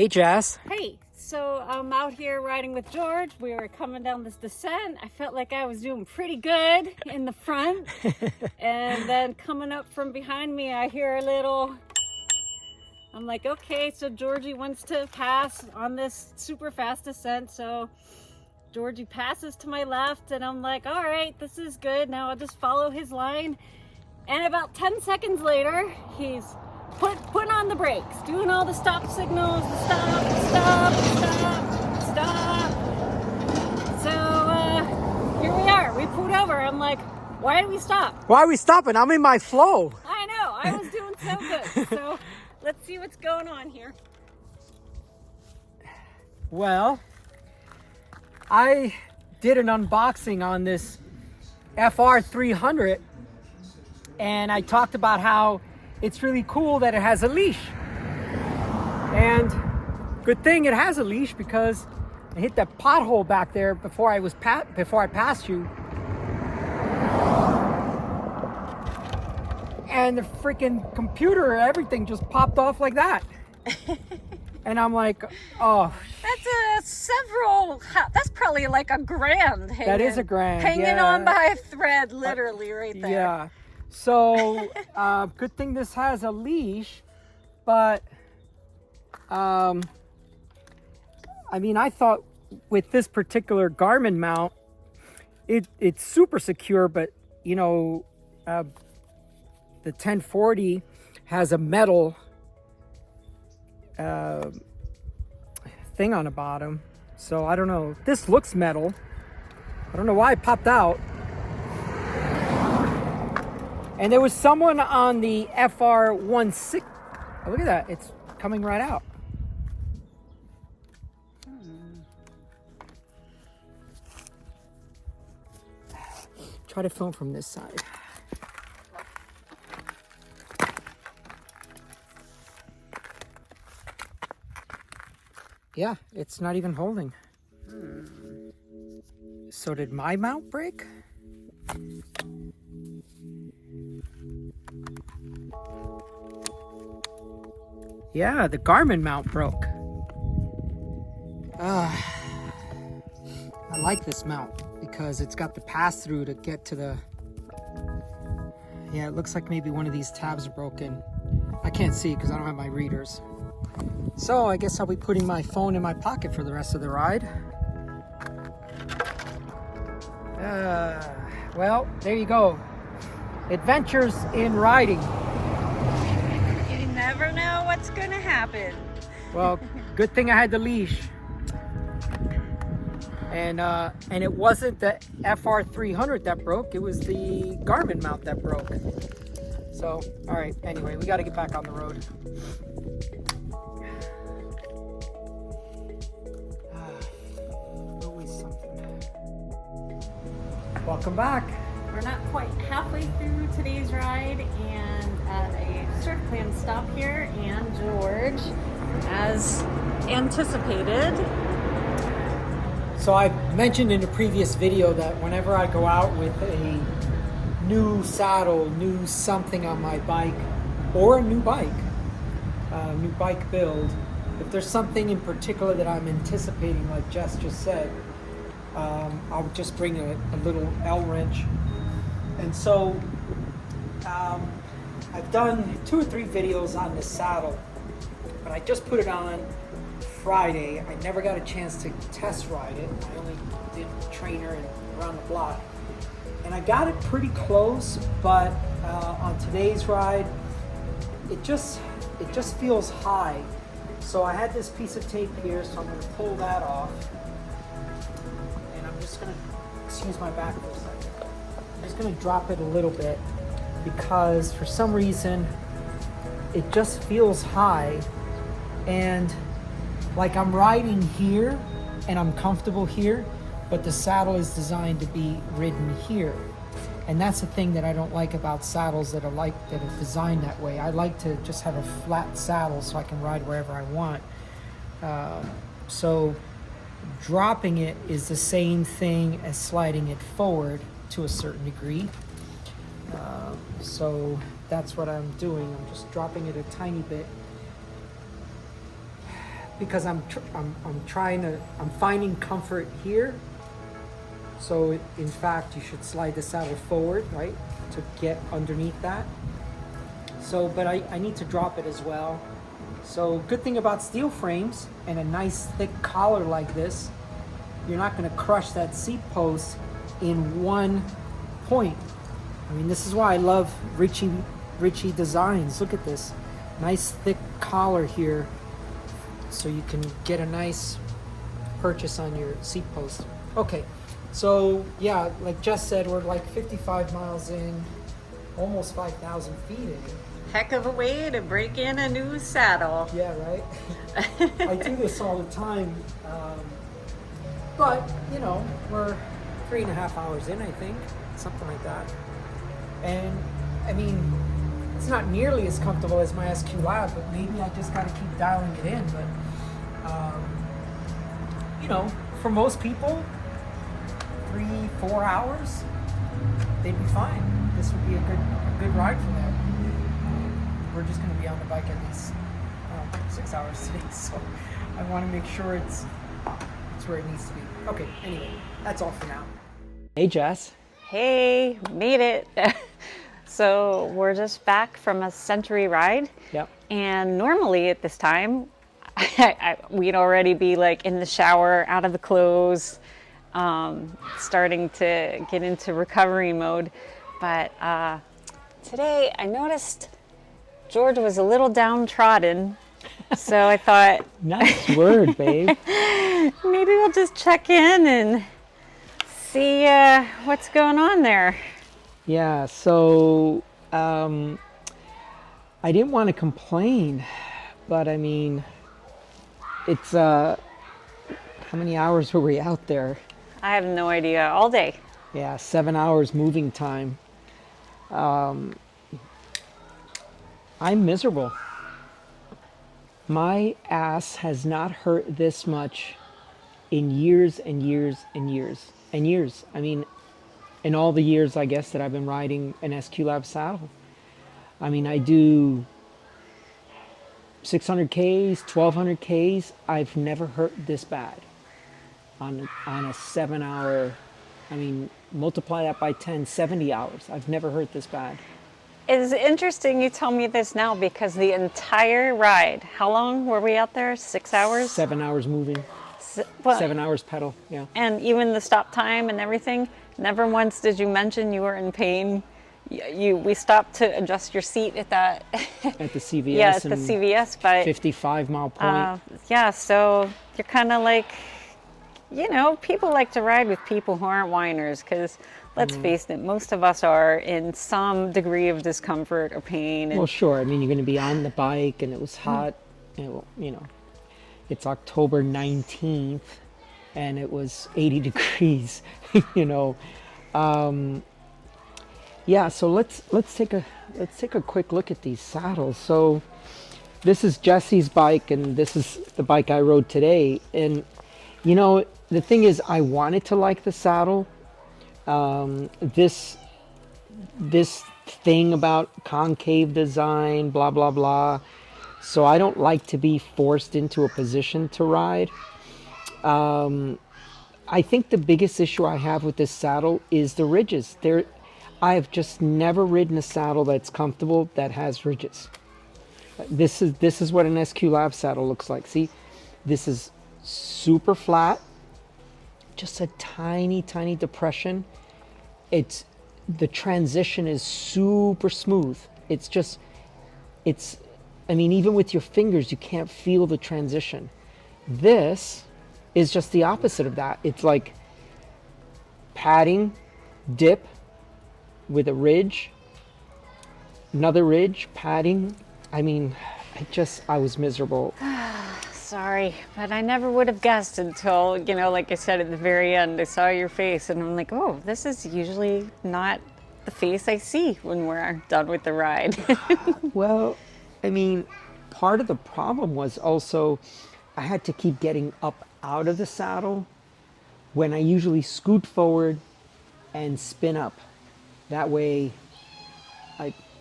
Hey, Jess. Hey, so I'm out here riding with George. We were coming down this descent. I felt like I was doing pretty good in the front. And then coming up from behind me, I hear a little... I'm like, okay, so Georgie wants to pass on this super fast descent. So Georgie passes to my left and I'm like, all right, this is good. Now I'll just follow his line. And about 10 seconds later, he's putting on the brakes, doing all the stop signals, the stop. So here we are. We pulled over. I'm like, why did we stop? Why are we stopping? I'm in my flow. I know. I was doing so good. So let's see what's going on here. Well, I did an unboxing on this FR300 and I talked about how it's really cool that it has a leash. And good thing it has a leash because I hit that pothole back there before I passed you. And the freaking computer, everything just popped off like that. And I'm like, oh. That's probably like a grand hanging. That is a grand. Hanging on by a thread, literally, right there. Yeah. So, good thing this has a leash, but, I mean, I thought with this particular Garmin mount, it's super secure, but, you know, the 1040 has a metal thing on the bottom. So I don't know. This looks metal. I don't know why it popped out. And there was someone on the FR16. Oh, look at that. It's coming right out. Try to film from this side. Yeah, it's not even holding. So did my mount break? Yeah, the Garmin mount broke. I like this mount because it's got the pass-through to get to the... Yeah, it looks like maybe one of these tabs are broken. I can't see because I don't have my readers. So I guess I'll be putting my phone in my pocket for the rest of the ride. Well, there you go. Adventures in riding. You never know what's gonna happen. Well, good thing I had the leash. And it wasn't the FR300 that broke, it was the Garmin mount that broke. So, all right, anyway, we got to get back on the road. Always something. Welcome back. We're not quite halfway through today's ride and at a surf plan stop here, and George, as anticipated. So I mentioned in a previous video that whenever I go out with a new saddle, new something on my bike, or a new bike build, if there's something in particular that I'm anticipating, like Jess just said, I'll just bring a little L wrench. And so I've done 2 or 3 videos on the saddle, but I just put it on Friday. I never got a chance to test ride it. I only did trainer and around the block. And I got it pretty close, but on today's ride, it just feels high. So I had this piece of tape here, so I'm going to pull that off. And I'm just going to, excuse my back for a second. I'm just going to drop it a little bit because for some reason, it just feels high. And like I'm riding here and I'm comfortable here, but the saddle is designed to be ridden here. And that's the thing that I don't like about saddles that are designed that way. I like to just have a flat saddle so I can ride wherever I want. So dropping it is the same thing as sliding it forward to a certain degree. So that's what I'm doing. I'm just dropping it a tiny bit. because I'm finding comfort here. So in fact, you should slide the saddle forward, right, to get underneath that. So, but I need to drop it as well. So good thing about steel frames and a nice thick collar like this, you're not going to crush that seat post in one point. I mean, this is why I love Ritchey designs. Look at this nice thick collar here, so you can get a nice purchase on your seat post. Okay, so yeah, like Jess said, we're like 55 miles in, almost 5,000 feet in. Heck of a way to break in a new saddle. Yeah, right. I do this all the time, but you know, we're 3.5 hours in, I think, something like that. And I mean, it's not nearly as comfortable as my SQ Lab, but maybe I just got to keep dialing it in. But you know, for most people, 3-4 hours, they'd be fine. This would be a good ride for them. We're just going to be on the bike at least 6 hours today, so I want to make sure it's where it needs to be. Okay, anyway, that's all for now. Hey, Jess. Hey, made it. So we're just back from a Century ride. Yep. And normally at this time, we'd already be like in the shower, out of the clothes, starting to get into recovery mode. But today I noticed George was a little downtrodden. So I thought, nice word, babe. Maybe we'll just check in and see what's going on there. Yeah, so I didn't want to complain, but I mean, it's how many hours were we out there? I have no idea. All day. Yeah, 7 hours moving time. I'm miserable. My ass has not hurt this much in years and years and years and years. I mean, in all the years, I guess, that I've been riding an SQ Lab saddle. I mean, I do 600 Ks, 1200 Ks. I've never hurt this bad on a 7 hour. I mean, multiply that by 10, 70 hours. I've never hurt this bad. It's interesting you tell me this now, because the entire ride, how long were we out there? 6 hours? 7 hours moving. Well, 7 hours pedal, yeah. And even the stop time and everything, never once did you mention you were in pain. We stopped to adjust your seat at that. At the CVS. Yeah, at the CVS, but 55-mile point. yeah, so you're kind of like, you know, people like to ride with people who aren't whiners, because let's face it, most of us are in some degree of discomfort or pain. And well, sure. I mean, you're going to be on the bike, and it was hot. And, you know, it's October 19th, and it was 80 degrees. You know, yeah. So let's take a quick look at these saddles. So this is Jesse's bike, and this is the bike I rode today. And you know, the thing is, I wanted to like the saddle. This thing about concave design, blah blah blah. So I don't like to be forced into a position to ride. I think the biggest issue I have with this saddle is the ridges. I've just never ridden a saddle that's comfortable that has ridges. This is what an SQ Lab saddle looks like. See, this is super flat, just a tiny depression. The transition is super smooth. I mean, even with your fingers, you can't feel the transition. This is just the opposite of that. It's like padding, dip with a ridge, another ridge, padding. I mean, I was miserable. sorry, but I never would have guessed until, you know, like I said at the very end, I saw your face and I'm like, oh, this is usually not the face I see when we're done with the ride. Well, I mean, part of the problem was also I had to keep getting up out of the saddle when I usually scoot forward and spin up. That way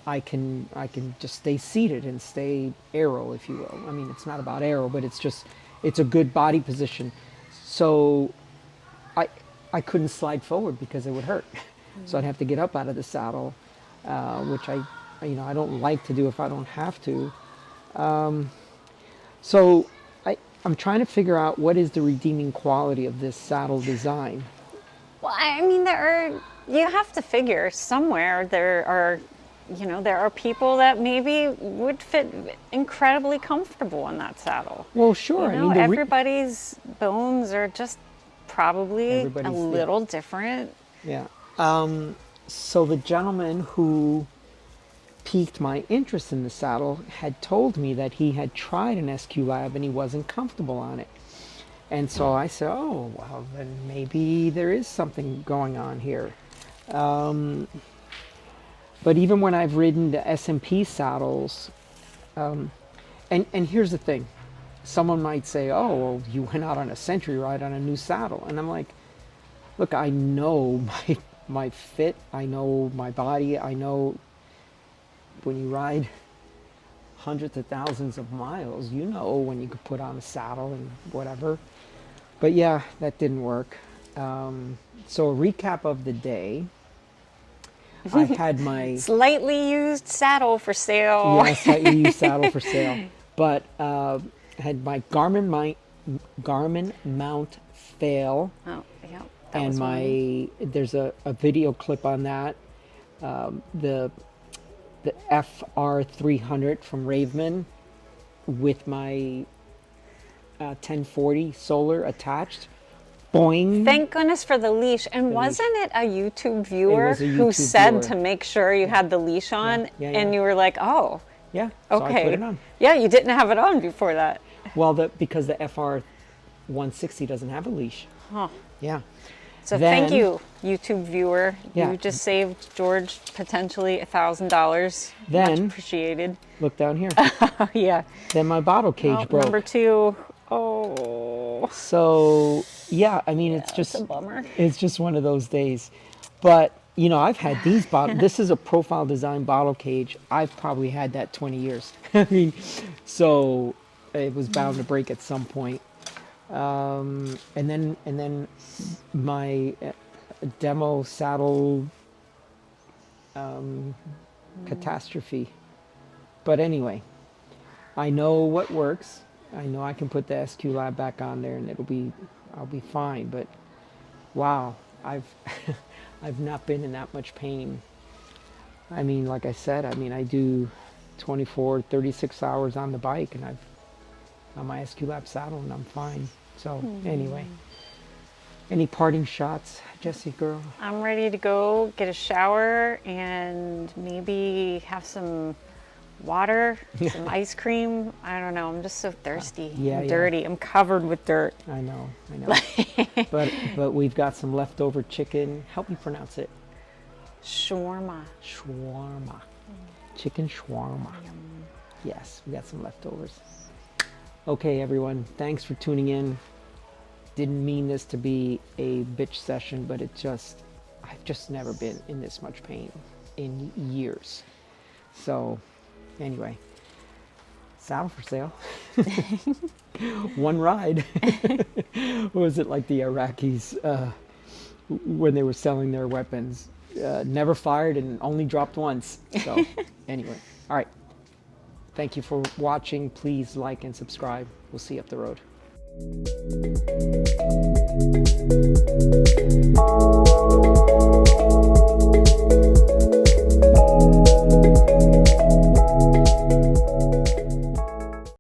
I can just stay seated and stay aero, if you will. I mean, it's not about aero, but it's just it's a good body position. So I couldn't slide forward because it would hurt. So I'd have to get up out of the saddle, which I don't like to do if I don't have to. So I'm trying to figure out what is the redeeming quality of this saddle design. Well, I mean, you have to figure somewhere there are people that maybe would fit incredibly comfortable in that saddle. Well, sure. You know, everybody's bones are just probably a little different. Yeah. So the gentleman who piqued my interest in the saddle had told me that he had tried an SQ Lab and he wasn't comfortable on it. And so I said, oh, well, then maybe there is something going on here. But even when I've ridden the S&P saddles, and here's the thing. Someone might say, oh, well, you went out on a century ride on a new saddle. And I'm like, look, I know my fit. I know my body. I know when you ride hundreds of thousands of miles, you know when you could put on a saddle and whatever. But yeah, that didn't work. So a recap of the day. I had my slightly used saddle for sale. Yeah, slightly used saddle for sale. But I had my Garmin mount fail. Oh, yeah. And there's a video clip on that. The FR300 from Raveman with my 1040 solar attached. Boing. Thank goodness for the leash. And wasn't it a YouTube viewer who said to make sure you had the leash on? Yeah, and you were like, oh. Yeah, so okay. I put it on. Yeah, you didn't have it on before that. Well, because the FR160 doesn't have a leash. Huh. Yeah. So thank you, YouTube viewer. Yeah. You just saved George potentially $1,000. Much appreciated. Look down here. Yeah. Then my bottle cage broke. Number 2. Oh. So yeah, I mean, it's just a bummer. It's just one of those days. But I've had these bottles. This is a profile design bottle cage. I've probably had that 20 years. I mean, so it was bound to break at some point. And then my demo saddle catastrophe. But anyway, I know what works. I know I can put the SQ Lab back on there and I'll be fine. But wow, I've not been in that much pain. I mean, like I said, I do 24, 36 hours on the bike and on my SQ Lab saddle and I'm fine. So anyway, any parting shots, Jessy girl? I'm ready to go get a shower and maybe have some water, some ice cream. I don't know. I'm just so thirsty and dirty. I'm covered with dirt. I know. But we've got some leftover chicken. Help me pronounce it. Shawarma. Chicken shawarma. Yes, we got some leftovers. Okay, everyone. Thanks for tuning in. Didn't mean this to be a bitch session, but I've just never been in this much pain in years. So anyway, saddle for sale. One ride. Was it like the Iraqis when they were selling their weapons? Never fired and only dropped once. So anyway, all right. Thank you for watching. Please like and subscribe. We'll see you up the road.